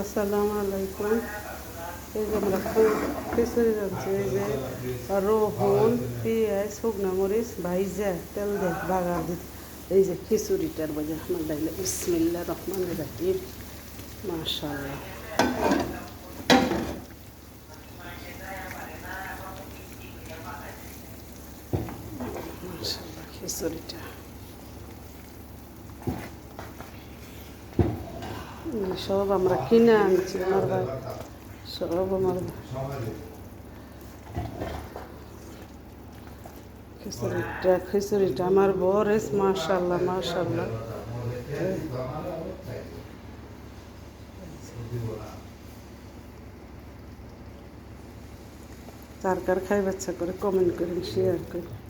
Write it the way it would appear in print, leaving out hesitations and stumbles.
আসসালামু আলাইকুম। এই যে আমরা খিচুড়ি রাঁধছি। এই যে রসুন, পেঁয়াজ, শুকনো মরিচ ভাইজা তেল দিয়ে বাগার দিতে। এই যে খিচুড়িটার বাজে আমার ডাইলে বিসমিল্লাহির রহমানির রহিম। মাশাআল্লাহ, মাশাআল্লাহ খিচুড়িটা সব আমরা কিনে আনছি। আমার ভাই সব আমার খিচুড়িটা আমার বরেস। মাশাআল্লাহ মাশাআল্লাহ। কার কার খাই বাচ্চা করে কমেন্ট করেন, শেয়ার করেন।